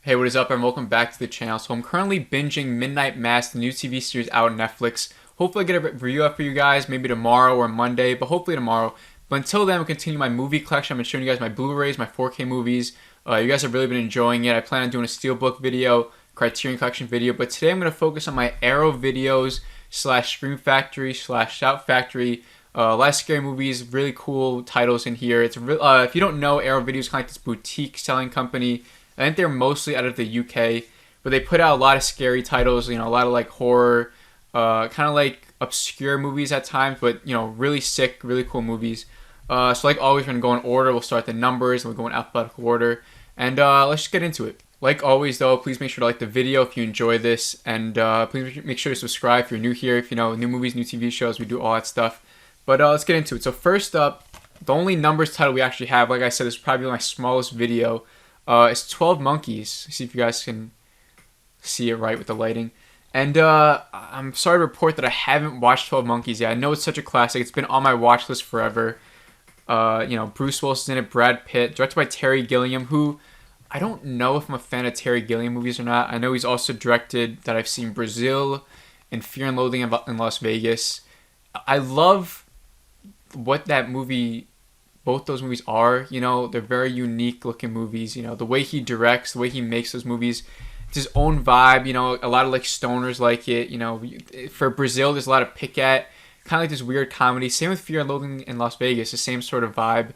Hey, what is up, and welcome back to the channel. So I'm currently binging Midnight Mass, the new TV series out on Netflix. Hopefully I get a review up for you guys, maybe tomorrow or Monday, but hopefully tomorrow. But until then, I'll continue my movie collection. I've been showing you guys my Blu-rays, my 4K movies. You guys have really been enjoying it. I plan on doing a Steelbook video, Criterion Collection video, but today I'm going to focus on my Arrow videos / Scream Factory / Shout Factory. A lot of scary movies, really cool titles in here. It's if you don't know, Arrow Video is kind of like this boutique selling company. I think they're mostly out of the UK, but they put out a lot of scary titles, a lot of like horror, kind of like obscure movies at times, but really sick, really cool movies. So like always, we're going to go in order. We'll start the numbers, and we'll go in alphabetical order, and let's just get into it. Like always though, please make sure to like the video if you enjoy this, and please make sure to subscribe if you're new here, if you know new movies, new TV shows, we do all that stuff. But let's get into it. So first up, the only numbers title we actually have, like I said, this is probably my smallest video. It's 12 Monkeys. See if you guys can see it right with the lighting. And I'm sorry to report that I haven't watched 12 Monkeys yet. I know it's such a classic. It's been on my watch list forever. Bruce Willis's in it, Brad Pitt, directed by Terry Gilliam, who I don't know if I'm a fan of Terry Gilliam movies or not. I know he's also directed that I've seen Brazil and Fear and Loathing in Las Vegas. I love what that movie, both those movies are. They're very unique looking movies. The way he directs, the way he makes those movies, it's his own vibe. A lot of like stoners like it. For Brazil, there's a lot of pick at, kind of like this weird comedy. Same with Fear and Loathing in Las Vegas, the same sort of vibe.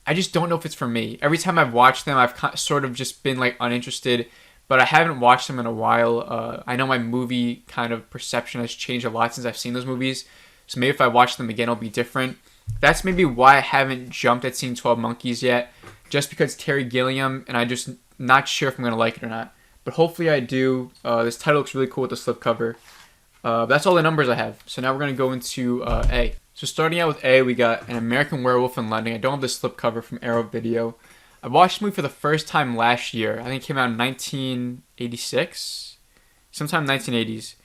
I just don't know if it's for me. Every time I've watched them, I've sort of just been like uninterested, but I haven't watched them in a while. I know my movie kind of perception has changed a lot since I've seen those movies, so maybe if I watch them again, it'll be different. That's maybe why I haven't jumped at seeing 12 Monkeys yet, just because Terry Gilliam, and I just not sure if I'm going to like it or not. But hopefully I do. This title looks really cool with the slipcover. That's all the numbers I have. So now we're going to go into A. So starting out with A, we got An American Werewolf in London. I don't have the slipcover from Arrow Video. I watched the movie for the first time last year. I think it came out in 1986, sometime 1980s.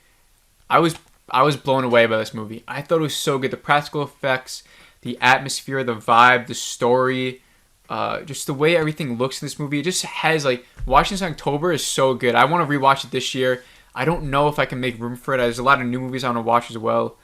I was blown away by this movie. I thought it was so good. The practical effects, the atmosphere, the vibe, the story, just the way everything looks in this movie. It just has watching this in October is so good. I want to rewatch it this year. I don't know if I can make room for it. There's a lot of new movies I want to watch as well.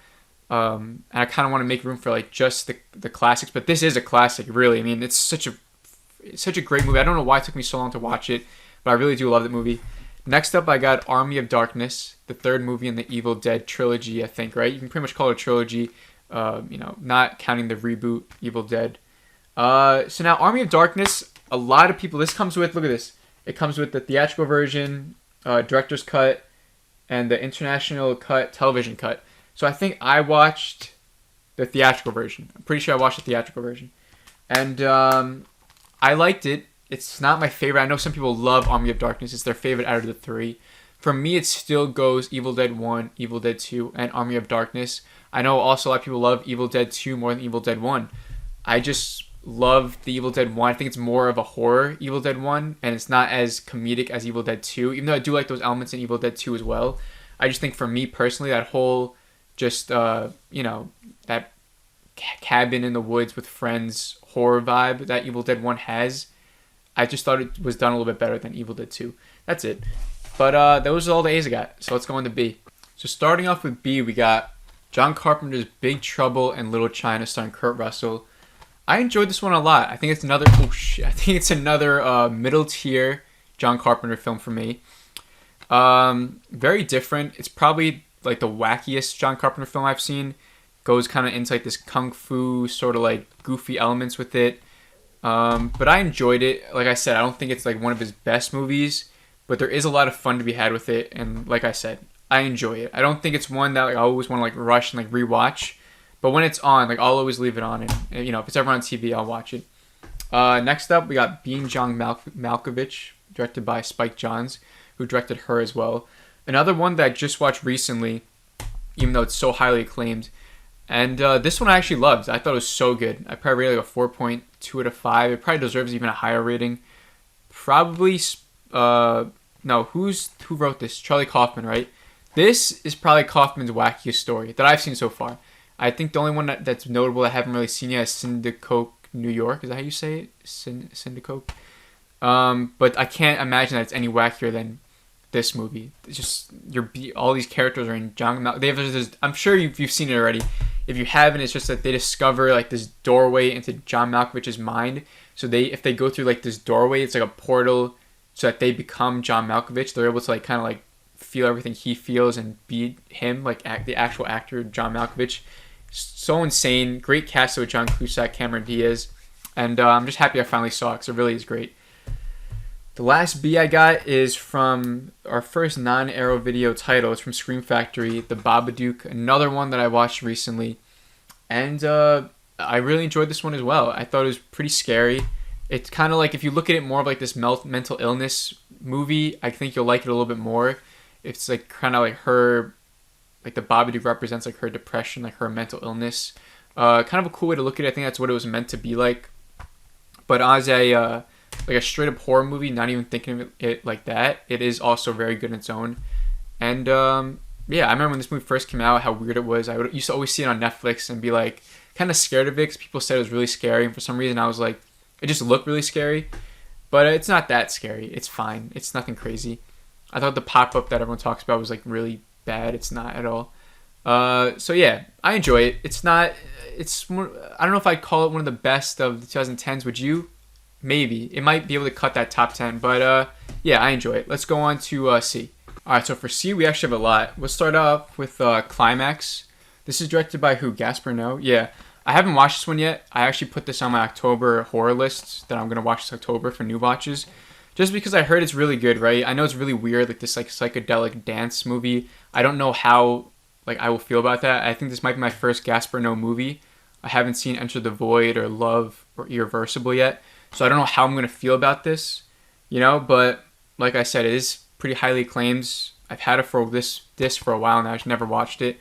And I kind of want to make room for just the classics. But this is a classic, really. I mean, it's such a great movie. I don't know why it took me so long to watch it, but I really do love that movie. Next up, I got Army of Darkness, the third movie in the Evil Dead trilogy, I think, right? You can pretty much call it a trilogy. Not counting the reboot Evil Dead. So now Army of Darkness, a lot of people, this comes with, look at this. It comes with the theatrical version, director's cut, and the international cut, television cut. So I think I watched the theatrical version. I'm pretty sure I watched the theatrical version. And I liked it. It's not my favorite. I know some people love Army of Darkness. It's their favorite out of the three. For me, it still goes Evil Dead 1, Evil Dead 2, and Army of Darkness. I know also a lot of people love Evil Dead 2 more than Evil Dead 1. I just love the Evil Dead 1. I think it's more of a horror Evil Dead 1, and it's not as comedic as Evil Dead 2, even though I do like those elements in Evil Dead 2 as well. I just think for me personally, that whole just, that cabin in the woods with friends horror vibe that Evil Dead 1 has, I just thought it was done a little bit better than Evil Dead 2. That's it. But those are all the A's I got, so let's go into B. So starting off with B, we got John Carpenter's Big Trouble in Little China starring Kurt Russell. I enjoyed this one a lot. I think it's another middle tier John Carpenter film for me. Very different. It's probably like the wackiest John Carpenter film I've seen. Goes kind of into this kung fu sort of goofy elements with it. But I enjoyed it. Like I said, I don't think it's one of his best movies, but there is a lot of fun to be had with it. And like I said, I enjoy it. I don't think it's one that I always want to rush and rewatch. But when it's on, I'll always leave it on. And if it's ever on TV, I'll watch it. Next up, we got Being John Malkovich, directed by Spike Jonze, who directed Her as well. Another one that I just watched recently, even though it's so highly acclaimed. And this one I actually loved. I thought it was so good. I probably rated a 4.2 out of 5. It probably deserves even a higher rating. Probably, no, who wrote this? Charlie Kaufman, right? This is probably Kaufman's wackiest story that I've seen so far. I think the only one that's notable that I haven't really seen yet is Syndicoke, New York. Is that how you say it? Syndicoke? But I can't imagine that it's any wackier than this movie. It's just all these characters are in John Malkovich. They have this, I'm sure you've seen it already. If you haven't, it's just that they discover like this doorway into John Malkovich's mind. So if they go through like this doorway, it's like a portal, so that they become John Malkovich. They're able to like kind of like feel everything he feels and be him, like the actual actor John Malkovich. So insane. Great cast with John Cusack, Cameron Diaz, and I'm just happy I finally saw it because it really is great. The last B I got is from our first non-Arrow video title. It's from Scream Factory, The Babadook, another one that I watched recently. And I really enjoyed this one as well. I thought it was pretty scary. It's kind of like, if you look at it more of like this mental illness movie, I think you'll like it a little bit more. It's like kind of like her, like the Babadook represents like her depression, like her mental illness. Kind of a cool way to look at it. I think that's what it was meant to be like. But as a like a straight up horror movie, not even thinking of it like that, it is also very good in its own. And yeah, I remember when this movie first came out, how weird it was. Used to always see it on Netflix and be like kind of scared of it because people said it was really scary, and for some reason I was like, it just looked really scary. But it's not that scary. It's fine. It's nothing crazy. I thought the pop-up that everyone talks about was like really bad. It's not at all. So yeah, I enjoy it. It's not, it's more, I don't know if I'd call it one of the best of the 2010s. Would you? Maybe. It might be able to cut that top 10, but yeah, I enjoy it. Let's go on to C. Alright, so for C, we actually have a lot. We'll start off with Climax. This is directed by who? Gaspar Noé? Yeah. I haven't watched this one yet. I actually put this on my October horror list that I'm going to watch this October for new watches. Just because I heard it's really good, right? I know it's really weird, like this like psychedelic dance movie. I don't know how like I will feel about that. I think this might be my first Gaspar Noé movie. I haven't seen Enter the Void or Love or Irreversible yet. So I don't know how I'm going to feel about this, you know, but like I said, it is pretty highly acclaimed. I've had it for this for a while now. I've never watched it.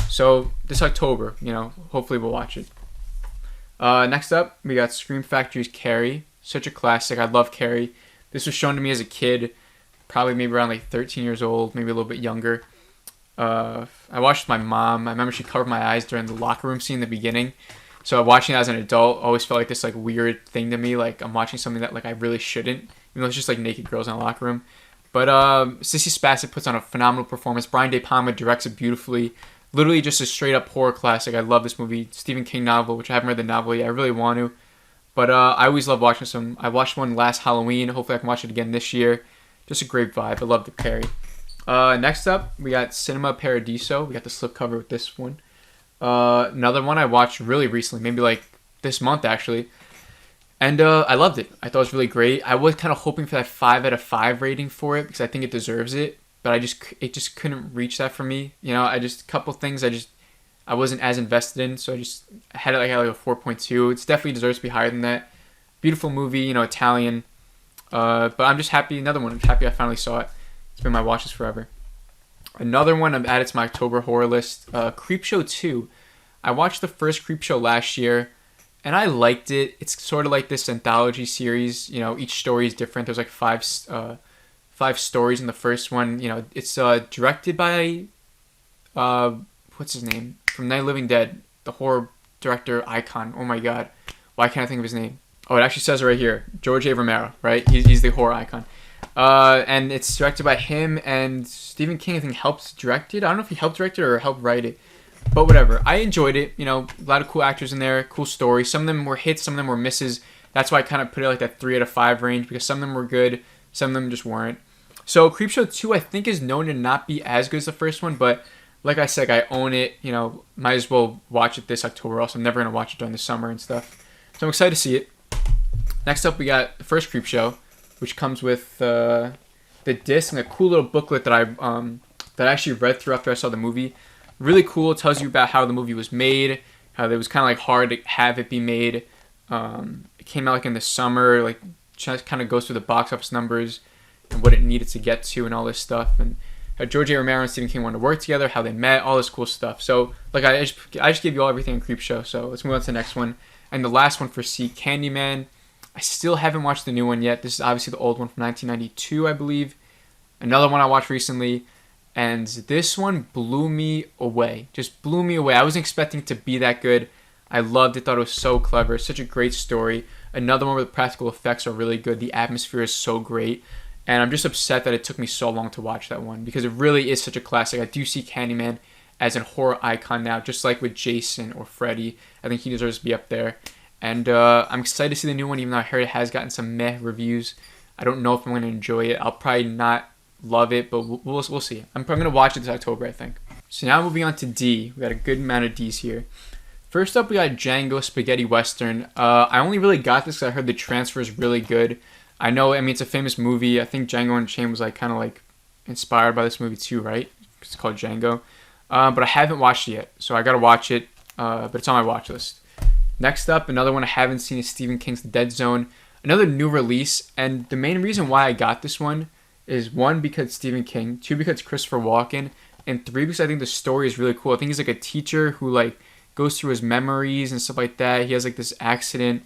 So this October, you know, hopefully we'll watch it. Next up, we got Scream Factory's Carrie. Such a classic. I love Carrie. This was shown to me as a kid, probably maybe around like 13 years old, maybe a little bit younger. I watched with my mom. I remember she covered my eyes during the locker room scene in the beginning. So watching it as an adult always felt like this like weird thing to me. Like I'm watching something that like I really shouldn't, even though it's just like naked girls in a locker room. But Sissy Spacek puts on a phenomenal performance. Brian De Palma directs it beautifully. Literally just a straight up horror classic. I love this movie. Stephen King novel, which I haven't read the novel yet. I really want to. But I always love watching some. I watched one last Halloween. Hopefully I can watch it again this year. Just a great vibe. I love the Carrie. Next up, we got Cinema Paradiso. We got the slipcover with this one. Another one I watched really recently, maybe like this month actually, and I loved it. I thought it was really great. I was kind of hoping for that 5 out of 5 rating for it because I think it deserves it, but it just couldn't reach that for me. You know, a couple things I wasn't as invested in, so I had it like a 4.2. It definitely deserves to be higher than that. Beautiful movie, you know, Italian, but I'm just happy. Another one, I'm happy I finally saw it. It's been my watches forever. Another one I've added to my October horror list, Creepshow 2. I watched the first Creepshow last year, and I liked it. It's sort of like this anthology series. You know, each story is different. There's like five stories in the first one. You know, it's directed by, what's his name? From Night of the Living Dead, the horror director icon. Oh my god. Why can't I think of his name? Oh, it actually says it right here. George A. Romero, right? He's the horror icon. And it's directed by him, and Stephen King, I think, helped direct it. I don't know if he helped direct it or helped write it, but whatever. I enjoyed it. You know, a lot of cool actors in there, cool story. Some of them were hits, some of them were misses. That's why I kind of put it like that 3 out of 5 range, because some of them were good, some of them just weren't. So Creepshow 2, I think, is known to not be as good as the first one, but like I said, I own it. You know, might as well watch it this October. Also, I'm never going to watch it during the summer and stuff. So I'm excited to see it. Next up, we got the first Creepshow, which comes with the disc and a cool little booklet that I actually read through after I saw the movie. Really cool. It tells you about how the movie was made, how it was kind of like hard to have it be made. It came out like in the summer, like just kind of goes through the box office numbers and what it needed to get to and all this stuff, and how George A. Romero and Stephen King wanted to work together, how they met, all this cool stuff. So like I just gave you all everything in Creepshow. So let's move on to the next one. And the last one for C, Candyman. I still haven't watched the new one yet. This is obviously the old one from 1992, I believe. Another one I watched recently, and this one blew me away. Just blew me away. I wasn't expecting it to be that good. I loved it. Thought it was so clever. Such a great story. Another one where the practical effects are really good. The atmosphere is so great. And I'm just upset that it took me so long to watch that one because it really is such a classic. I do see Candyman as a horror icon now, just like with Jason or Freddy. I think he deserves to be up there. And I'm excited to see the new one, even though I heard it has gotten some meh reviews. I don't know if I'm going to enjoy it. I'll probably not love it, but we'll see. I'm probably going to watch it this October, I think. So now moving on to D. We got a good amount of Ds here. First up, we got Django Spaghetti Western. I only really got this because I heard the transfer is really good. I know, it's a famous movie. I think Django Unchained was kind of inspired by this movie too, right? It's called Django. But I haven't watched it yet, so I got to watch it. But it's on my watch list. Next up, another one I haven't seen is Stephen King's Dead Zone. Another new release, and the main reason why I got this one is 1, because Stephen King, 2, because Christopher Walken, and 3, because I think the story is really cool. I think he's a teacher who goes through his memories and stuff like that. He has this accident.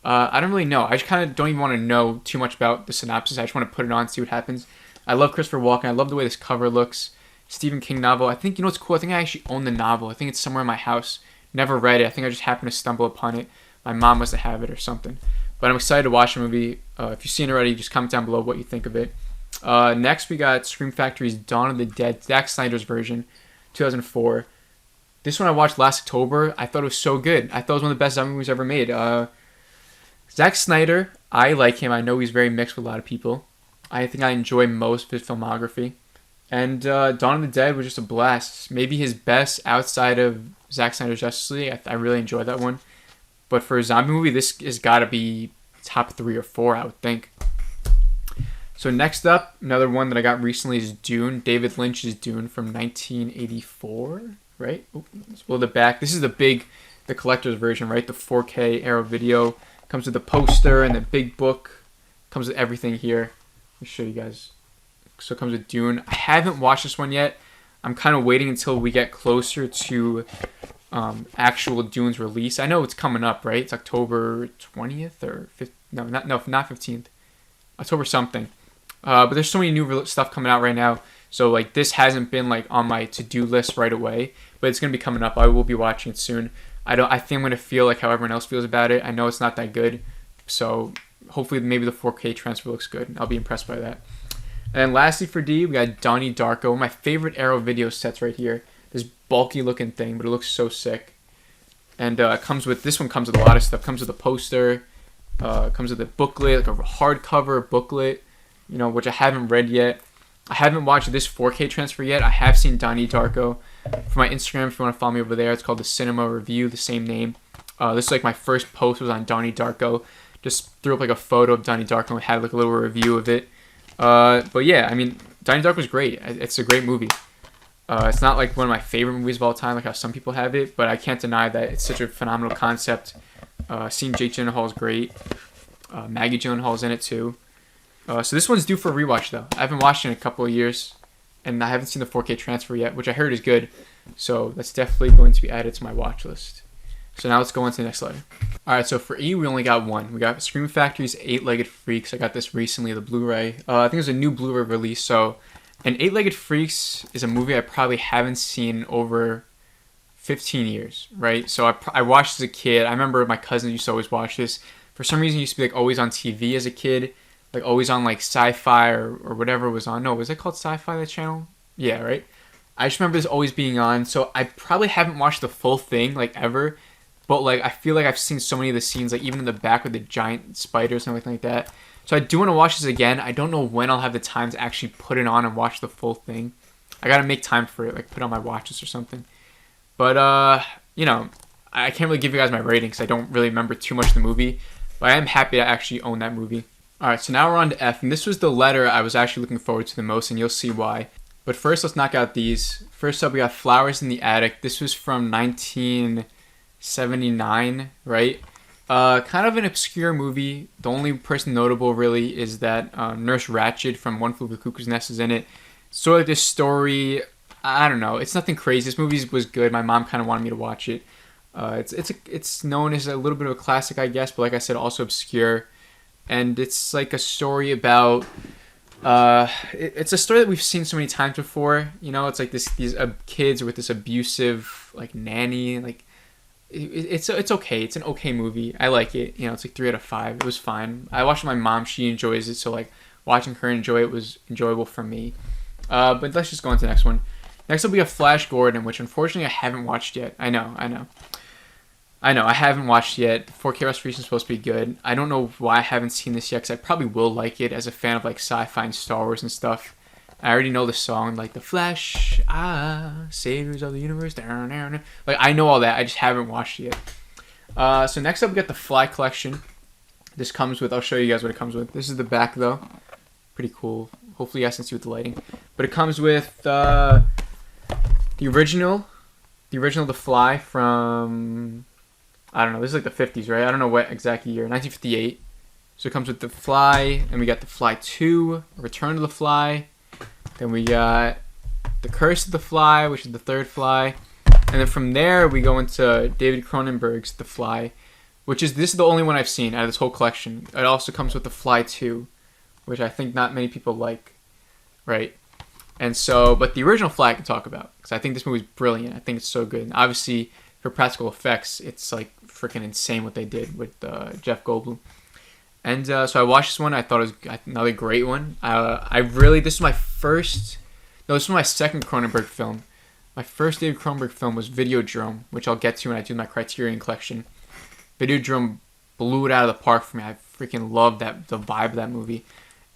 I don't really know. I just kind of don't even want to know too much about the synopsis. I just want to put it on and see what happens. I love Christopher Walken. I love the way this cover looks. Stephen King novel. I think, what's cool? I think I actually own the novel. I think it's somewhere in my house. Never read it. I think I just happened to stumble upon it. My mom must have it or something. But I'm excited to watch the movie. If you've seen it already, just comment down below what you think of it. Next, we got Scream Factory's Dawn of the Dead, Zack Snyder's version, 2004. This one I watched last October. I thought it was so good. I thought it was one of the best zombie movies ever made. Zack Snyder, I like him. I know he's very mixed with a lot of people. I think I enjoy most of his filmography. And Dawn of the Dead was just a blast. Maybe his best outside of Zack Snyder's Justice League. I really enjoyed that one. But for a zombie movie, this has got to be top 3 or 4, I would think. So next up, another one that I got recently is Dune. David Lynch's Dune from 1984, right? Well, the back. This is the collector's version, right? The 4K Arrow video. Comes with the poster and the big book. Comes with everything here. Let me show you guys. So it comes with Dune. I haven't watched this one yet. I'm kind of waiting until we get closer to actual Dune's release. I know it's coming up, right? It's October 20th or 5th. Not 15th. October something. But there's so many new stuff coming out right now. So this hasn't been on my to-do list right away, but it's gonna be coming up. I will be watching it soon. I think I'm gonna feel how everyone else feels about it. I know it's not that good, so hopefully maybe the 4K transfer looks good. I'll be impressed by that. And then lastly for D, we got Donnie Darko, one of my favorite Arrow video sets right here. This bulky looking thing, but it looks so sick. And this one comes with a lot of stuff. Comes with a poster, comes with a booklet, a hardcover booklet, which I haven't read yet. I haven't watched this 4K transfer yet. I have seen Donnie Darko for my Instagram. If you want to follow me over there, it's called The Cinema Review, the same name. This is my first post was on Donnie Darko. Just threw up a photo of Donnie Darko and had a little review of it. But yeah, Donnie Darko was great. It's a great movie. It's not one of my favorite movies of all time, how some people have it, but I can't deny that it's such a phenomenal concept. Seeing Jake Gyllenhaal is great. Maggie Gyllenhaal's in it too. So this one's due for a rewatch though. I haven't watched it in a couple of years, and I haven't seen the 4K transfer yet, which I heard is good. So that's definitely going to be added to my watch list. So now let's go on to the next letter. Alright, so for E, we only got one. We got Scream Factory's Eight-Legged Freaks. I got this recently, the Blu-ray. I think it was a new Blu-ray release. So, and Eight-Legged Freaks is a movie I probably haven't seen over 15 years, right? So I watched as a kid. I remember my cousins used to always watch this. For some reason, it used to be always on TV as a kid. Always on Sci-Fi or whatever was on. No, was it called Sci-Fi, that channel? Yeah, right? I just remember this always being on. So I probably haven't watched the full thing, ever. But, I feel I've seen so many of the scenes, even in the back with the giant spiders and everything like that. So I do want to watch this again. I don't know when I'll have the time to actually put it on and watch the full thing. I gotta make time for it, put it on my watch list or something. But, I can't really give you guys my rating because I don't really remember too much of the movie. But I am happy to actually own that movie. Alright, so now we're on to F, and this was the letter I was actually looking forward to the most, and you'll see why. But first, let's knock out these. First up, we got Flowers in the Attic. This was from 1979, right? Kind of an obscure movie. The only person notable, really, is that Nurse Ratched from One Flew Over the Cuckoo's Nest is in it. Sort of this story, I don't know. It's nothing crazy. This movie was good. My mom kind of wanted me to watch it. It's known as a little bit of a classic, I guess, but like I said, also obscure. And it's a story about it's a story that we've seen so many times before. It's these kids with this abusive nanny. it's okay. It's an okay movie. I like it. You know, it's like 3 out of 5. It was fine. I watched with my mom. She enjoys it, so like watching her enjoy it was enjoyable for me. But let's just go on to the next one. Next up, we have Flash Gordon, which unfortunately I haven't watched yet. I know. I haven't watched yet. 4K restoration is supposed to be good. I don't know why I haven't seen this yet, because I probably will like it as a fan of like sci-fi and Star Wars and stuff. I already know the song, like the Flash, saviors of the universe. Like I know all that. I just haven't watched it yet. So next up, we got the Fly Collection. This comes with. I'll show you guys what it comes with. This is the back though. Pretty cool. Hopefully you guys can see with the lighting. But it comes with the original, The Fly from, I don't know. This is like the 50s, right? I don't know what exact year. 1958. So it comes with the Fly, and we got the Fly 2, Return to the Fly. Then we got The Curse of the Fly, which is the third Fly. And then from there, we go into David Cronenberg's The Fly, this is the only one I've seen out of this whole collection. It also comes with The Fly 2, which I think not many people like, right? And so, but the original Fly I can talk about, because I think this movie's brilliant. I think it's so good. And obviously, for practical effects, it's like freaking insane what they did with Jeff Goldblum. And so I watched this one. I thought it was another great one. This was my second Cronenberg film. My first David Cronenberg film was Videodrome, which I'll get to when I do my Criterion collection. Videodrome blew it out of the park for me. I freaking loved the vibe of that movie.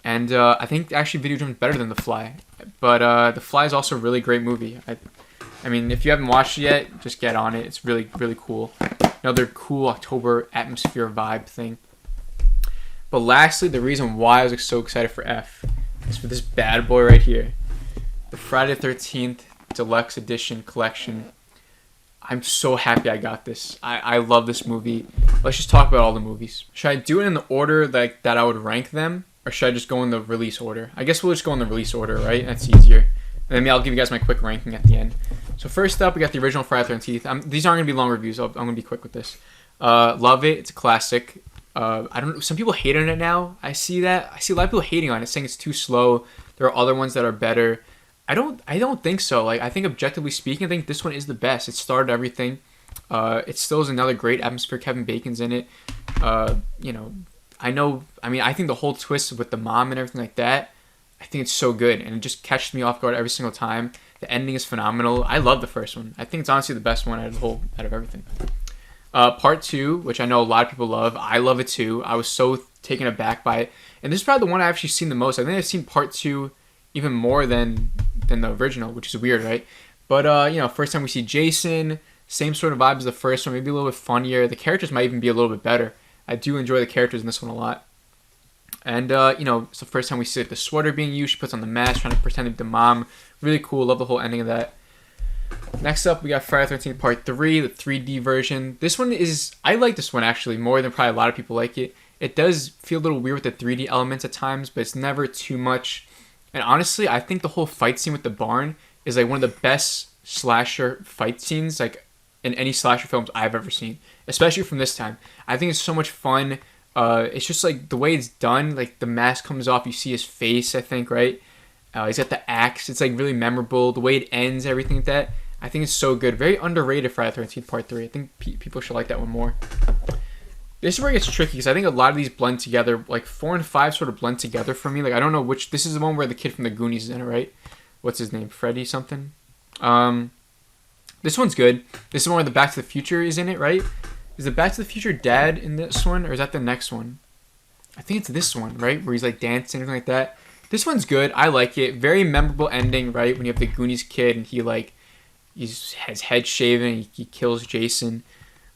And I think actually Videodrome is better than The Fly. But The Fly is also a really great movie. I mean, if you haven't watched it yet, just get on it. It's really, really cool. Another cool October atmosphere vibe thing. But lastly, the reason why I was so excited for F is for this bad boy right here. The Friday the 13th Deluxe Edition collection. I'm so happy I got this. I love this movie. Let's just talk about all the movies. Should I do it in the order that I would rank them? Or should I just go in the release order? I guess we'll just go in the release order, right? That's easier. And then I'll give you guys my quick ranking at the end. So first up, we got the original Friday the 13th. These aren't going to be long reviews. I'm going to be quick with this. Love it. It's a classic. I don't know. Some people hate on it now. I see that. I see a lot of people hating on it, saying it's too slow. There are other ones that are better. I don't think so. Like, I think objectively speaking, I think this one is the best. It started everything. It still is another great atmosphere. Kevin Bacon's in it. You know, I think the whole twist with the mom and everything like that, I think it's so good, and it just catches me off guard every single time. The ending is phenomenal. I love the first one. I think it's honestly the best one out of everything. Part 2, which I know a lot of people love. I love it too. I was so taken aback by it. And this is probably the one I've actually seen the most. I think I've seen Part 2 even more than the original, which is weird, right? But, first time we see Jason, same sort of vibe as the first one, maybe a little bit funnier. The characters might even be a little bit better. I do enjoy the characters in this one a lot. And, it's the first time we see the sweater being used. She puts on the mask, trying to pretend to be the mom. Really cool. Love the whole ending of that. Next up, we got Friday the 13th Part 3, the 3D version. This one I like this one actually more than probably a lot of people like it. It does feel a little weird with the 3D elements at times, but it's never too much. And honestly, I think the whole fight scene with the barn is like one of the best slasher fight scenes like in any slasher films I've ever seen, especially from this time. I think it's so much fun. It's just like the way it's done, like the mask comes off, you see his face, I think, right? He's got the axe. It's like really memorable. The way it ends, everything like that. I think it's so good. Very underrated Friday the 13th Part 3. I think people should like that one more. This is where it gets tricky because I think a lot of these blend together. Like 4 and 5 sort of blend together for me. Like I don't know which. This is the one where the kid from the Goonies is in it, right? What's his name? Freddy something? This one's good. This is one where the Back to the Future is in it, right? Is the Back to the Future dad in this one? Or is that the next one? I think it's this one, right? Where he's like dancing and everything like that. This one's good. I like it. Very memorable ending, right? When you have the Goonies kid and he has head shaven. He kills Jason.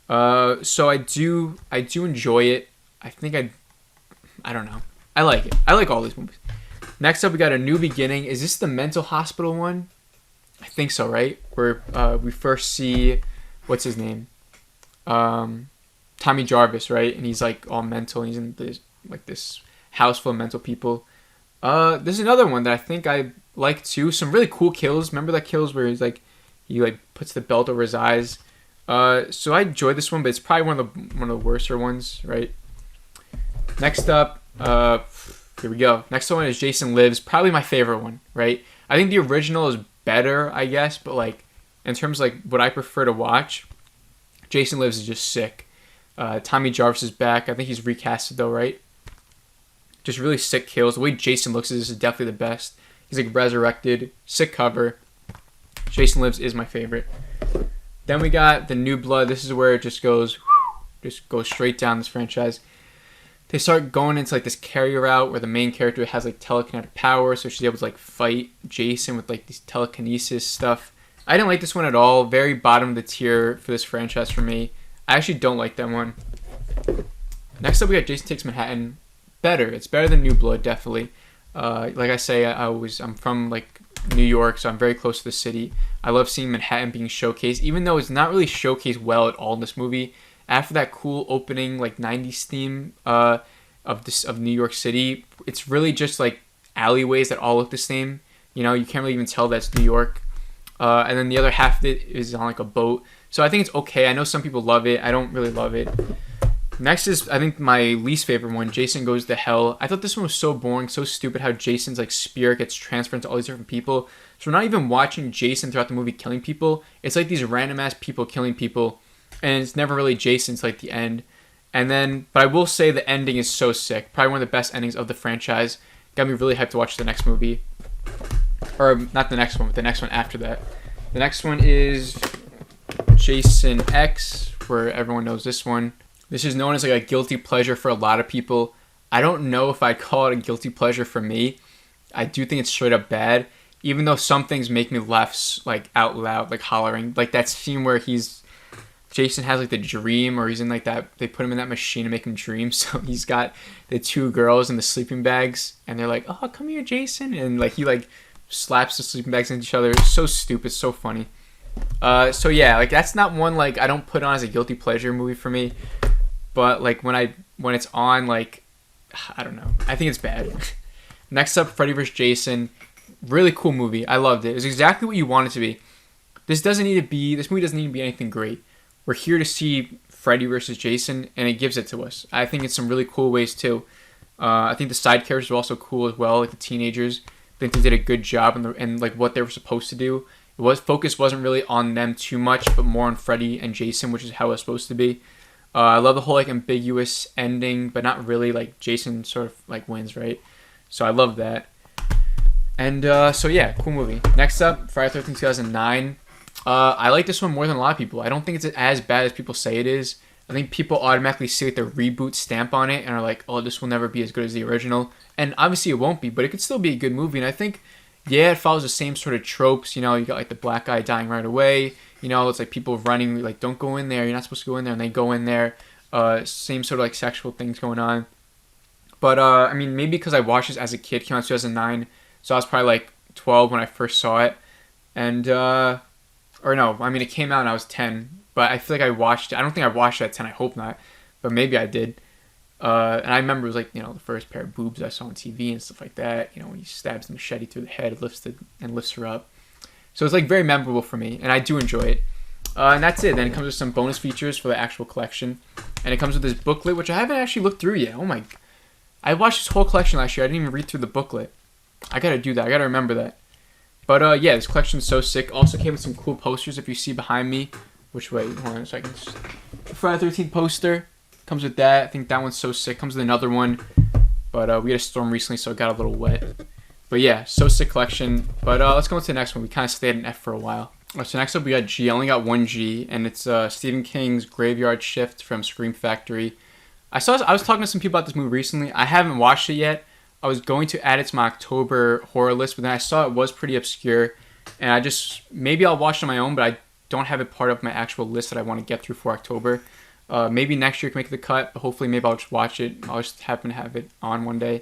So I do enjoy it. I think I don't know. I like it. I like all these movies. Next up, we got A New Beginning. Is this the mental hospital one? I think so, right? Where we first see, what's his name? Tommy Jarvis, right? And he's like all mental. And he's in this house full of mental people. There's another one that I think I like too. Some really cool kills. Remember that kills where he's like, he like puts the belt over his eyes. So I enjoyed this one, but it's probably one of the worser ones, right? Next up, here we go. Next one is Jason Lives. Probably my favorite one, right? I think the original is better, I guess, but like in terms of like what I prefer to watch, Jason Lives is just sick. Tommy Jarvis is back. I think he's recasted though, right? Just really sick kills. The way Jason looks is definitely the best. He's like resurrected, sick cover. Jason Lives is my favorite. Then we got The New Blood. This is where it just goes straight down this franchise. They start going into like this Carrie route where the main character has like telekinetic power, so she's able to like fight Jason with like these telekinesis stuff. I didn't like this one at all. Very bottom of the tier for this franchise for me. I actually don't like that one. Next up, we got Jason Takes Manhattan. Better. It's better than New Blood, definitely. Like I say, I'm from like New York, so I'm very close to the city. I love seeing Manhattan being showcased, even though it's not really showcased well at all in this movie. After that cool opening like 90s theme of New York City, it's really just like alleyways that all look the same. You know, you can't really even tell that's New York. And then the other half of it is on like a boat. So I think it's okay. I know some people love it. I don't really love it. Next is, I think, my least favorite one, Jason Goes to Hell. I thought this one was so boring, so stupid how Jason's like spirit gets transferred to all these different people. So we're not even watching Jason throughout the movie killing people. It's like these random ass people killing people. And it's never really Jason to like the end. And then, but I will say the ending is so sick. Probably one of the best endings of the franchise. Got me really hyped to watch the next movie. Or not the next one, but the next one after that. The next one is Jason X, where everyone knows this one. This is known as like a guilty pleasure for a lot of people. I don't know if I'd call it a guilty pleasure for me. I do think it's straight up bad, even though some things make me laugh like out loud, like hollering. Like that scene where Jason has like the dream, or he's in like that, they put him in that machine to make him dream. So he's got the two girls in the sleeping bags, and they're like, "Oh, come here, Jason," and like he like slaps the sleeping bags into each other. It's so stupid, so funny. So yeah, like that's not one like I don't put on as a guilty pleasure movie for me. But like when it's on, like I don't know, I think it's bad. Next up, Freddy vs. Jason, really cool movie. I loved it. It was exactly what you want it to be. This movie doesn't need to be anything great. We're here to see Freddy vs. Jason, and it gives it to us. I think it's some really cool ways too. I think the side characters are also cool as well, like the teenagers. I think they did a good job in like what they were supposed to do. Focus wasn't really on them too much, but more on Freddy and Jason, which is how it was supposed to be. I love the whole like ambiguous ending, but not really. Like Jason sort of like wins, right? So I love that. And so yeah, cool movie. Next up, Friday the 13th, 2009. I like this one more than a lot of people. I don't think it's as bad as people say it is. I think people automatically see like the reboot stamp on it and are like, oh, this will never be as good as the original. And obviously it won't be, but it could still be a good movie. And I think, yeah, it follows the same sort of tropes. You know, you got like the black guy dying right away. You know, it's like people running, like, don't go in there. You're not supposed to go in there. And they go in there. Same sort of like sexual things going on. But, I mean, maybe because I watched this as a kid, came out in 2009. So I was probably like 12 when I first saw it. And, or no, I mean, it came out and I was 10. But I feel like I watched it. I don't think I watched it at 10. I hope not. But maybe I did. And I remember it was like, you know, the first pair of boobs I saw on TV and stuff like that. You know, when he stabs the machete through the head, lifts her up. So it's like very memorable for me, and I do enjoy it. And that's it. Then it comes with some bonus features for the actual collection. And it comes with this booklet, which I haven't actually looked through yet. Oh my, I watched this whole collection last year. I didn't even read through the booklet. I gotta do that. I gotta remember that. But yeah, this collection's so sick. Also came with some cool posters if you see behind me. Which way? Hold on a second. The Friday the 13th poster comes with that. I think that one's so sick. Comes with another one. But we had a storm recently, so it got a little wet. But yeah, so sick collection. But let's go into the next one. We kind of stayed at an F for a while. So next up we got G. I only got one G, and it's Stephen King's Graveyard Shift from Scream Factory. I was talking to some people about this movie recently. I haven't watched it yet. I was going to add it to my October horror list, but then I saw it was pretty obscure, and maybe I'll watch it on my own, but I don't have it part of my actual list that I want to get through for October. Maybe next year can make the cut, but hopefully maybe I'll just watch it. I'll just happen to have it on one day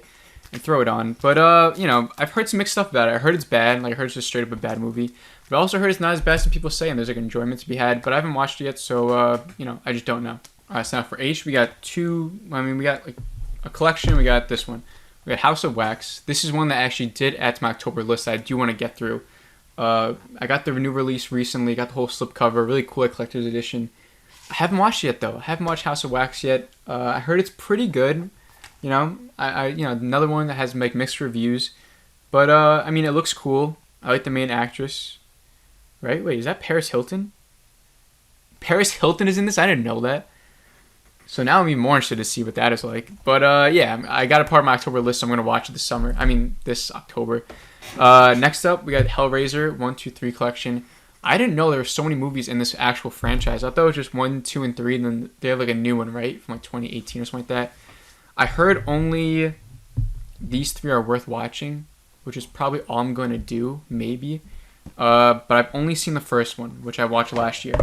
and throw it on. But, you know, I've heard some mixed stuff about it. I heard it's bad. Like, I heard it's just straight up a bad movie. But I also heard it's not as bad as people say, and there's, like, enjoyment to be had. But I haven't watched it yet, so, you know, I just don't know. So now for H, we got like, a collection. We got this one. We got House of Wax. This is one that I actually did add to my October list that I do want to get through. I got the new release recently. Got the whole slipcover. Really cool, like, collector's edition. I haven't watched it yet, though. I haven't watched House of Wax yet. I heard it's pretty good. You know, you know, another one that has like mixed reviews, but I mean, it looks cool. I like the main actress, right? Wait, is that Paris Hilton? Paris Hilton is in this. I didn't know that. So now I'm even more interested to see what that is like. But yeah, I got a part of my October list, so I'm going to watch it this summer. I mean, this October. Next up, we got Hellraiser 1, 2, 3 collection. I didn't know there were so many movies in this actual franchise. I thought it was just 1, 2, and 3, and then they have like a new one, right? From like 2018 or something like that. I heard only these 3 are worth watching, which is probably all I'm going to do, maybe. But I've only seen the first one, which I watched last year.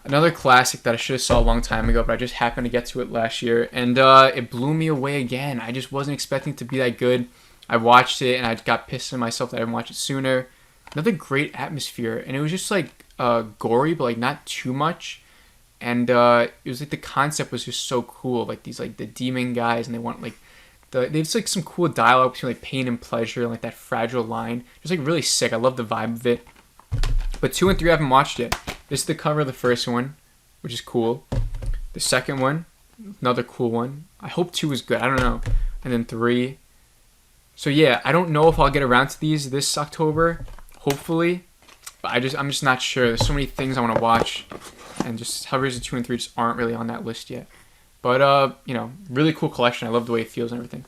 Another classic that I should have saw a long time ago, but I just happened to get to it last year. And it blew me away again. I just wasn't expecting it to be that good. I watched it, and I got pissed at myself that I didn't watch it sooner. Another great atmosphere. And it was just like gory, but like not too much. And it was like the concept was just so cool. Like these like the demon guys, and they want like there's like some cool dialogue between like pain and pleasure, and like that fragile line. Just like really sick. I love the vibe of it. But 2 and 3 I haven't watched yet. This is the cover of the first one, which is cool. The second one, another cool one. I hope 2 is good. I don't know. And then 3. So yeah, I don't know if I'll get around to these this October. Hopefully. But I'm just not sure. There's so many things I want to watch. And just Hellraiser 2 and 3 just aren't really on that list yet. But, you know, really cool collection. I love the way it feels and everything.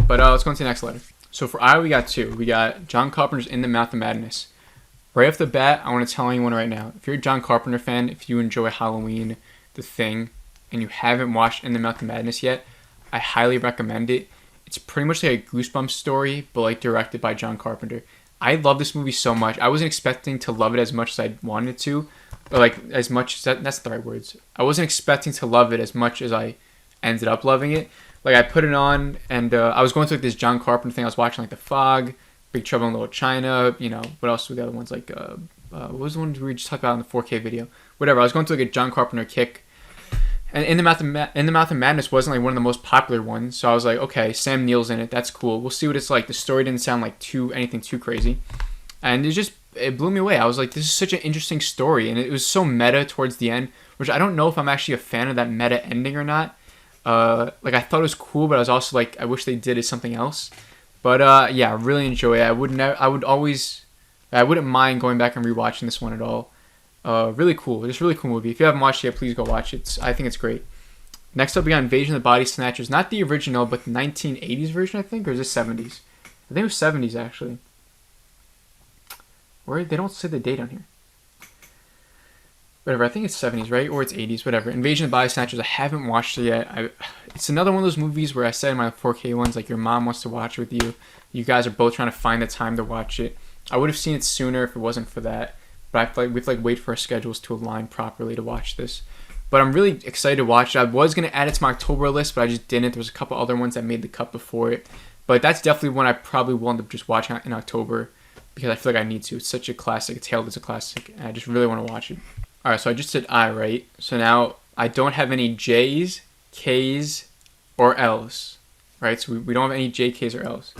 But let's go into the next letter. So for I, we got 2. We got John Carpenter's In the Mouth of Madness. Right off the bat, I want to tell anyone right now, if you're a John Carpenter fan, if you enjoy Halloween, The Thing, and you haven't watched In the Mouth of Madness yet, I highly recommend it. It's pretty much like a Goosebumps story, but like directed by John Carpenter. I love this movie so much. I wasn't expecting to love it as much as I wanted to, or like as much, that's the right words. I wasn't expecting to love it as much as I ended up loving it. Like I put it on, and I was going through like this John Carpenter thing. I was watching like The Fog, Big Trouble in Little China, you know, what else were the other ones? Like, what was the one we just talked about in the 4K video? Whatever, I was going through like a John Carpenter kick. And In the Mouth of Madness wasn't like one of the most popular ones, so I was like, okay, Sam Neill's in it, that's cool. We'll see what it's like. The story didn't sound like anything too crazy. And it blew me away. I was like, this is such an interesting story, and it was so meta towards the end, which I don't know if I'm actually a fan of that meta ending or not. Like I thought it was cool, but I was also like, I wish they did it something else. But yeah, I really enjoy it. I wouldn't mind going back and rewatching this one at all. Really cool. Just really cool movie. If you haven't watched it yet, please go watch it. I think it's great. Next up, we got Invasion of the Body Snatchers. Not the original, but the 1980s version, I think, or is it 70s? I think it was 70s actually. Or they don't say the date on here. Whatever, I think it's 70s, right? Or it's 80s, whatever. Invasion of the Body Snatchers, I haven't watched it yet. It's another one of those movies where I said in my 4K ones, like your mom wants to watch it with you. You guys are both trying to find the time to watch it. I would have seen it sooner if it wasn't for that. But I feel like we have to wait for our schedules to align properly to watch this. But I'm really excited to watch it. I was going to add it to my October list, but I just didn't. There was a couple other ones that made the cut before it. But that's definitely one I probably will end up just watching in October because I feel like I need to. It's such a classic. It's hailed as a classic, and I just really want to watch it. Alright, so I just said I, right? So now I don't have any J's, K's, or L's. Right? So we don't have any J, K's, or L's.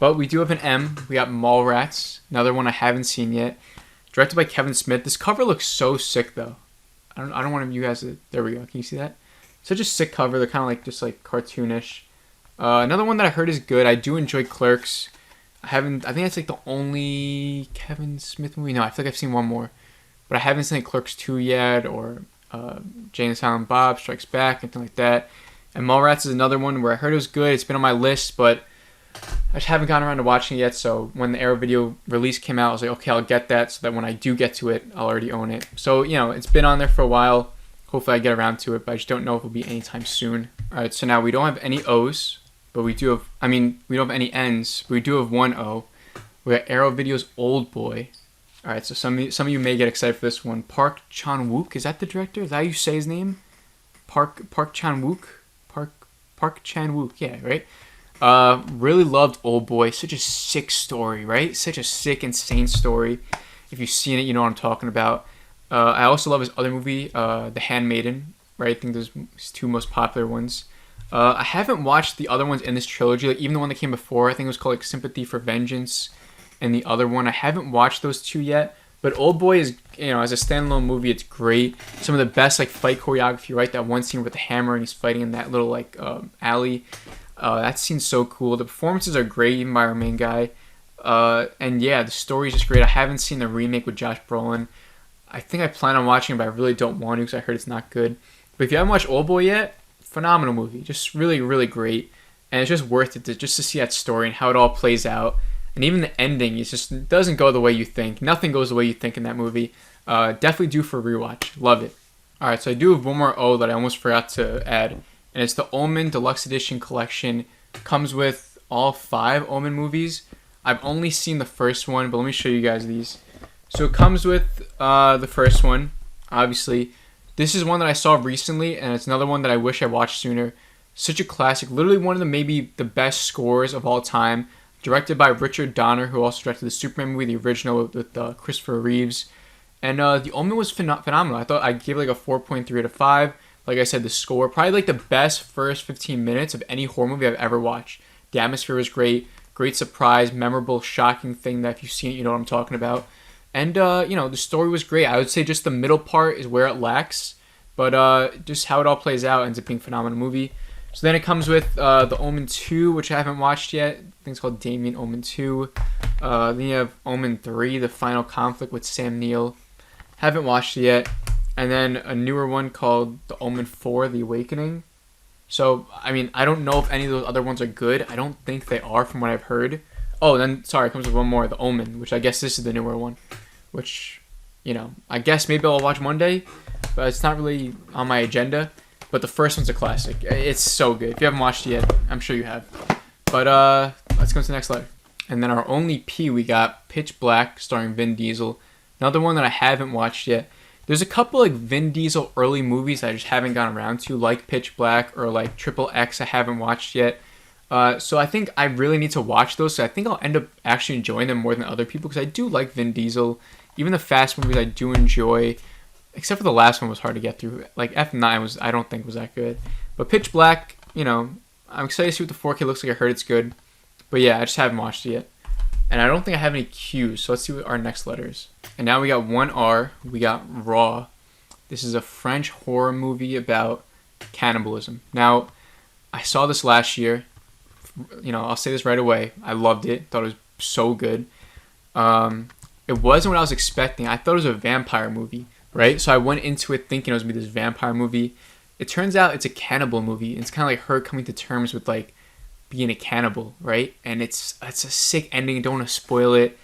But we do have an M. We got Mallrats. Another one I haven't seen yet. Directed by Kevin Smith. This cover looks so sick, though. I don't want you guys to... There we go. Can you see that? Such a sick cover. They're kind of like just like cartoonish. Another one that I heard is good. I do enjoy Clerks. I think that's like the only Kevin Smith movie. No, I feel like I've seen one more. But I haven't seen Clerks 2 yet, or Jay and Silent Bob Strikes Back, anything like that. And Mallrats is another one where I heard it was good. It's been on my list, but I just haven't gotten around to watching it yet. So when the Arrow video release came out, I was like, okay, I'll get that so that when I do get to it, I'll already own it. So, you know, it's been on there for a while. Hopefully I get around to it, but I just don't know if it'll be anytime soon. All right, so now we don't have any O's, but we do have, we don't have any N's, but we do have one O. We got Arrow Video's Old Boy. All right, so some of you may get excited for this one. Park Chan-wook, is that the director? Is that how you say his name? Park Chan-wook? Park Chan-wook, yeah, right? Really loved Old Boy. Such a sick story, right? Such a sick, insane story. If you've seen it, you know what I'm talking about. I also love his other movie, The Handmaiden, right? I think those his 2 most popular ones. I haven't watched the other ones in this trilogy, like even the one that came before. I think it was called like Sympathy for Vengeance. And the other one, I haven't watched those 2 yet. But Old Boy is, you know, as a standalone movie, it's great. Some of the best like fight choreography, right? That one scene with the hammer and he's fighting in that little like alley. That scene's so cool. The performances are great, even by our main guy. And yeah, the story's just great. I haven't seen the remake with Josh Brolin. I think I plan on watching it, but I really don't want to because I heard it's not good. But if you haven't watched Oldboy yet, phenomenal movie. Just really, really great. And it's just worth it just to see that story and how it all plays out. And even the ending, it doesn't go the way you think. Nothing goes the way you think in that movie. Definitely due for a rewatch. Love it. Alright, so I do have one more O that I almost forgot to add. And it's the Omen Deluxe Edition Collection. Comes with all 5 Omen movies. I've only seen the first one, but let me show you guys these. So it comes with the first one, obviously. This is one that I saw recently, and it's another one that I wish I watched sooner. Such a classic. Literally one of maybe the best scores of all time. Directed by Richard Donner, who also directed the Superman movie, the original with Christopher Reeves. And the Omen was phenomenal. I thought I'd give it like a 4.3 out of 5. Like I said, the score, probably like the best first 15 minutes of any horror movie I've ever watched. The atmosphere was great. Great surprise, memorable, shocking thing that if you've seen it, you know what I'm talking about. And, the story was great. I would say just the middle part is where it lacks. But just how it all plays out ends up being a phenomenal movie. So then it comes with the Omen 2, which I haven't watched yet. I think it's called Damien Omen 2. Then you have Omen 3, The Final Conflict with Sam Neill. Haven't watched it yet. And then a newer one called The Omen 4, The Awakening. So, I mean, I don't know if any of those other ones are good. I don't think they are from what I've heard. Oh, then, sorry, it comes with one more, The Omen, which I guess this is the newer one. Which, I guess maybe I'll watch one day. But it's not really on my agenda. But the first one's a classic. It's so good. If you haven't watched it yet, I'm sure you have. But let's go to the next letter. And then our only P, we got Pitch Black, starring Vin Diesel. Another one that I haven't watched yet. There's a couple like Vin Diesel early movies I just haven't gotten around to, like Pitch Black or like Triple X I haven't watched yet. So I think I really need to watch those. So I think I'll end up actually enjoying them more than other people because I do like Vin Diesel. Even the Fast movies I do enjoy. Except for the last one was hard to get through. Like F9 I don't think was that good. But Pitch Black, I'm excited to see what the 4K looks like. I heard it's good. But yeah, I just haven't watched it yet. And I don't think I have any Q's. So let's see what our next letter is. And now we got one R. We got Raw. This is a French horror movie about cannibalism. Now, I saw this last year. I'll say this right away. I loved it. Thought it was so good. It wasn't what I was expecting. I thought it was a vampire movie. Right? So I went into it thinking it was going to be this vampire movie. It turns out it's a cannibal movie. It's kind of like her coming to terms with like being a cannibal, right? And it's a sick ending. I don't want to spoil it.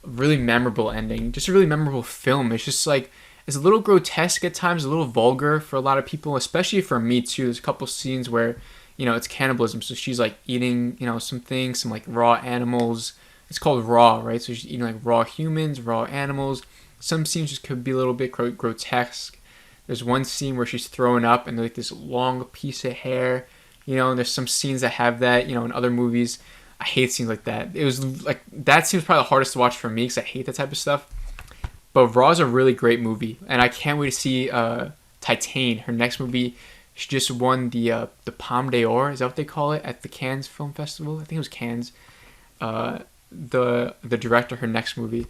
A really memorable ending. Just a really memorable film. It's just like, it's a little grotesque at times, a little vulgar for a lot of people, especially for me too. There's a couple scenes where, it's cannibalism. So she's like eating, some things, some like raw animals. It's called Raw, right? So she's eating like raw humans, raw animals. Some scenes just could be a little bit grotesque. There's one scene where she's throwing up and there's like this long piece of hair, and there's some scenes that have that, in other movies. I hate scenes like that. It was like, that seems probably the hardest to watch for me because I hate that type of stuff. But Raw is a really great movie, and I can't wait to see Titane, her next movie. She just won the Palme d'Or, is that what they call it, at the Cannes Film Festival? I think it was Cannes. The director, her next movie.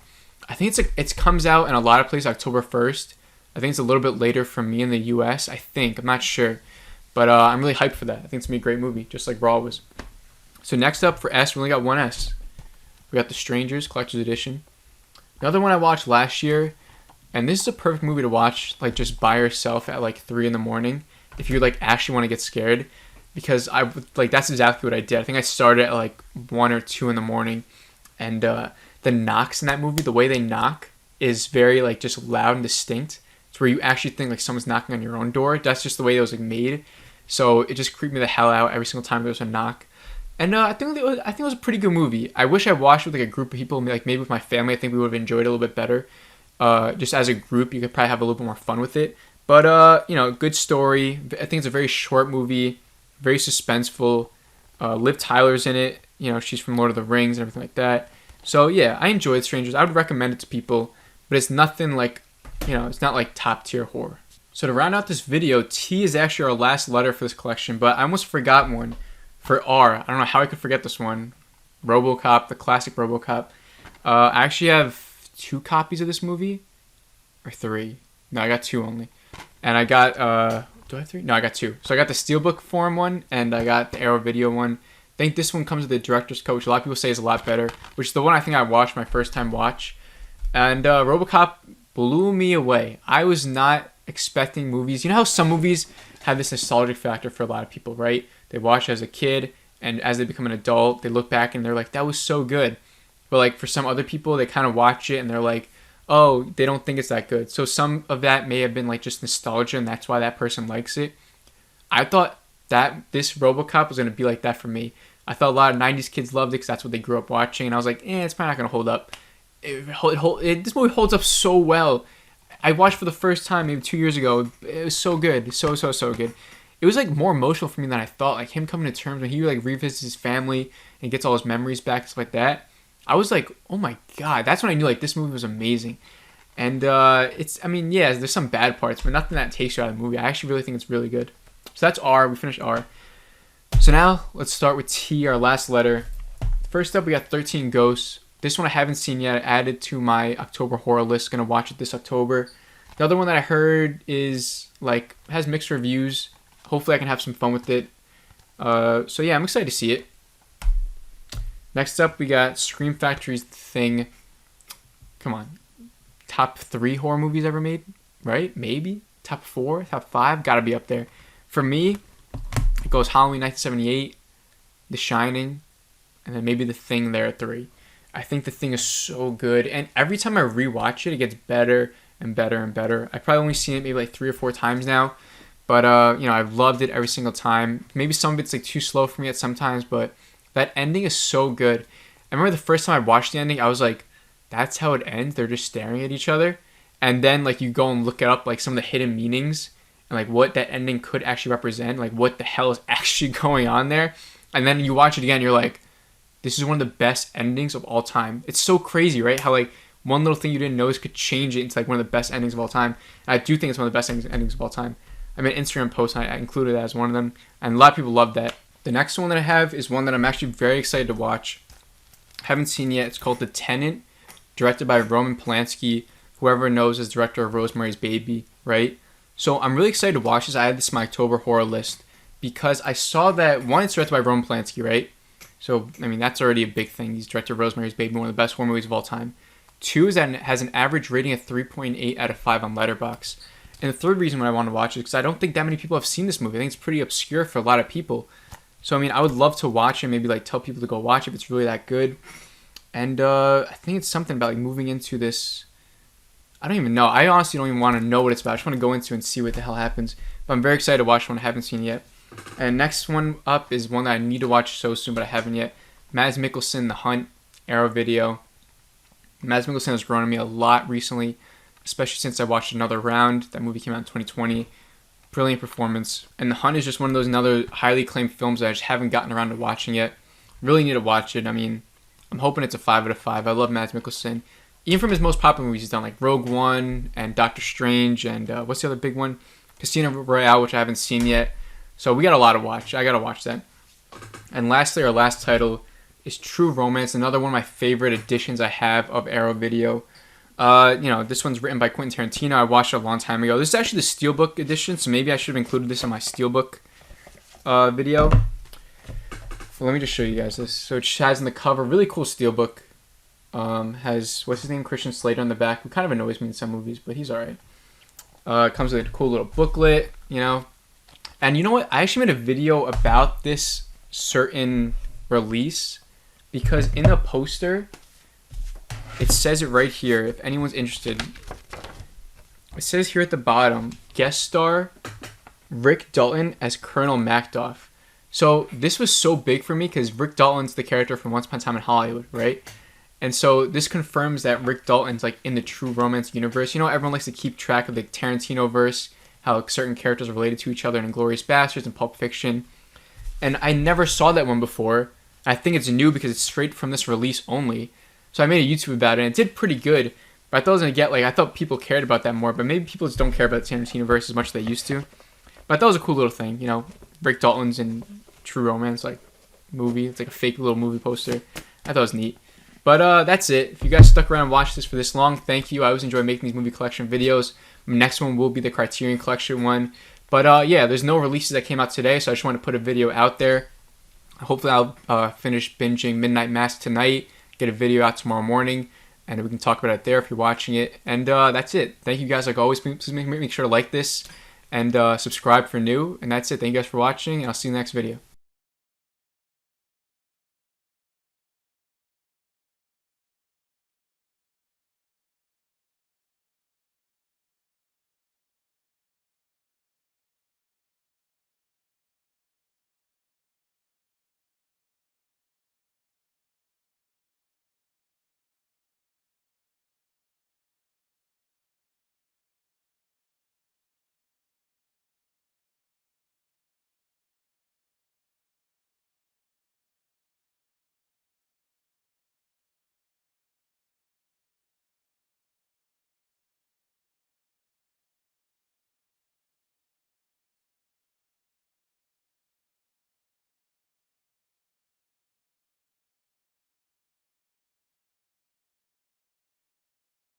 I think it comes out in a lot of places October 1st. I think it's a little bit later for me in the US. I think. I'm not sure. But I'm really hyped for that. I think it's going to be a great movie, just like Raw was. So next up for S, we only got one S. We got The Strangers, Collector's Edition. Another one I watched last year. And this is a perfect movie to watch, like just by yourself at like 3 in the morning. If you like actually want to get scared. Because that's exactly what I did. I think I started at like 1 or 2 in the morning. And the knocks in that movie, the way they knock is very like just loud and distinct. It's where you actually think like someone's knocking on your own door. That's just the way it was like made. So it just creeped me the hell out every single time there was a knock. And I think it was a pretty good movie. I wish I watched it with like a group of people, like maybe with my family. I think we would have enjoyed it a little bit better. Just as a group, you could probably have a little bit more fun with it. But good story. I think it's a very short movie, very suspenseful. Liv Tyler's in it. She's from Lord of the Rings and everything like that. So yeah, I enjoyed Strangers. I would recommend it to people, but it's nothing like, it's not like top tier horror. So to round out this video, T is actually our last letter for this collection, but I almost forgot one for R. I don't know how I could forget this one. RoboCop, the classic RoboCop. I actually have 2 copies of this movie, or 3. No, I got 2 only. And I got, do I have 3? No, I got 2. So I got the Steelbook form one, and I got the Arrow Video one. I think this one comes with the director's cut, which a lot of people say is a lot better, which is the one I think I watched my first time watch. And RoboCop, blew me away. I was not expecting movies. You know how some movies have this nostalgic factor for a lot of people, right? They watch as a kid, and as they become an adult, they look back and they're like, that was so good. But like for some other people, they kind of watch it and they're like, oh, they don't think it's that good. So some of that may have been like just nostalgia, and that's why that person likes it. I thought that this RoboCop was going to be like that for me. I thought a lot of 90s kids loved it because that's what they grew up watching. And I was like, it's probably not going to hold up. This movie holds up so well. I watched for the first time maybe 2 years ago. It was so good. So good. It was like more emotional for me than I thought. Like him coming to terms when he like revisits his family and gets all his memories back and stuff like that. I was like, oh my God. That's when I knew like this movie was amazing. And there's some bad parts, but nothing that takes you out of the movie. I actually really think it's really good. So that's R. We finished R. So now let's start with T, our last letter. First up, we got 13 Ghosts. This one I haven't seen yet. I added to my October horror list. Gonna watch it this October. The other one that I heard is like has mixed reviews. Hopefully I can have some fun with it. So yeah, I'm excited to see it. Next up, we got Scream Factory's Thing. Come on. Top 3 horror movies ever made, right? Maybe. Top 4, top 5, gotta be up there. For me, it goes Halloween 1978, The Shining, and then maybe The Thing there at 3. I think The Thing is so good, and every time I rewatch it, it gets better and better and better. I've probably only seen it maybe like 3 or 4 times now, but I've loved it every single time. Maybe some of it's like too slow for me at sometimes, but that ending is so good. I remember the first time I watched the ending, I was like, that's how it ends? They're just staring at each other? And then like you go and look it up, like some of the hidden meanings and like what that ending could actually represent, like what the hell is actually going on there. And then you watch it again, you're like, this is one of the best endings of all time. It's so crazy, right? How like one little thing you didn't notice could change it into like one of the best endings of all time. And I do think it's one of the best endings of all time. I made an Instagram post and I included that as one of them. And a lot of people love that. The next one that I have is one that I'm actually very excited to watch. Haven't seen yet. It's called The Tenant, directed by Roman Polanski, whoever knows is director of Rosemary's Baby, right? So I'm really excited to watch this. I had this in my October horror list because I saw that, one, it's directed by Roman Polanski, right? So, I mean, that's already a big thing. He's director of Rosemary's Baby, one of the best horror movies of all time. 2 is that it has an average rating of 3.8 out of 5 on Letterboxd. And the third reason why I want to watch it is because I don't think that many people have seen this movie. I think it's pretty obscure for a lot of people. So, I mean, I would love to watch it, maybe like tell people to go watch it if it's really that good. And I think it's something about like moving into this. I don't even know. I honestly don't even want to know what it's about. I just want to go into it and see what the hell happens. But I'm very excited to watch one I haven't seen yet. And next one up is one that I need to watch so soon, but I haven't yet. Mads Mikkelsen, The Hunt, Arrow Video. Mads Mikkelsen has grown on me a lot recently, especially since I watched Another Round. That movie came out in 2020. Brilliant performance. And The Hunt is just one of those another highly acclaimed films that I just haven't gotten around to watching yet. Really need to watch it. I mean, I'm hoping it's a 5 out of 5. I love Mads Mikkelsen. Even from his most popular movies he's done, like Rogue One and Doctor Strange and what's the other big one? Casino Royale, which I haven't seen yet. So we got a lot to watch. I got to watch that. And lastly, our last title is True Romance, another one of my favorite editions I have of Arrow Video. This one's written by Quentin Tarantino. I watched it a long time ago. This is actually the Steelbook edition, so maybe I should have included this in my Steelbook video. So let me just show you guys this. So it has in the cover, really cool Steelbook. Has, what's his name, Christian Slater on the back, who kind of annoys me in some movies, but he's alright. It comes with a cool little booklet, And you know what? I actually made a video about this certain release because in the poster, it says it right here, if anyone's interested. It says here at the bottom, guest star Rick Dalton as Colonel Macduff. So this was so big for me because Rick Dalton's the character from Once Upon a Time in Hollywood, right? And so this confirms that Rick Dalton's like in the True Romance universe. Everyone likes to keep track of the Tarantino verse, how certain characters are related to each other in Inglourious Basterds and Pulp Fiction. And I never saw that one before. I think it's new because it's straight from this release only. So I made a YouTube about it and it did pretty good. But I thought I was going to get I thought people cared about that more, but maybe people just don't care about the Tarantino verse as much as they used to. But I thought it was a cool little thing, Rick Dalton's in True Romance, movie. It's like a fake little movie poster. I thought it was neat. But that's it. If you guys stuck around and watched this for this long, thank you. I always enjoy making these movie collection videos. Next one will be the Criterion Collection one. But there's no releases that came out today, so I just want to put a video out there. Hopefully I'll finish binging Midnight Mass tonight, get a video out tomorrow morning. and we can talk about it there if you're watching it. And that's it. Thank you guys like always. Please make sure to like this and subscribe for new. And that's it. Thank you guys for watching, and I'll see you in the next video.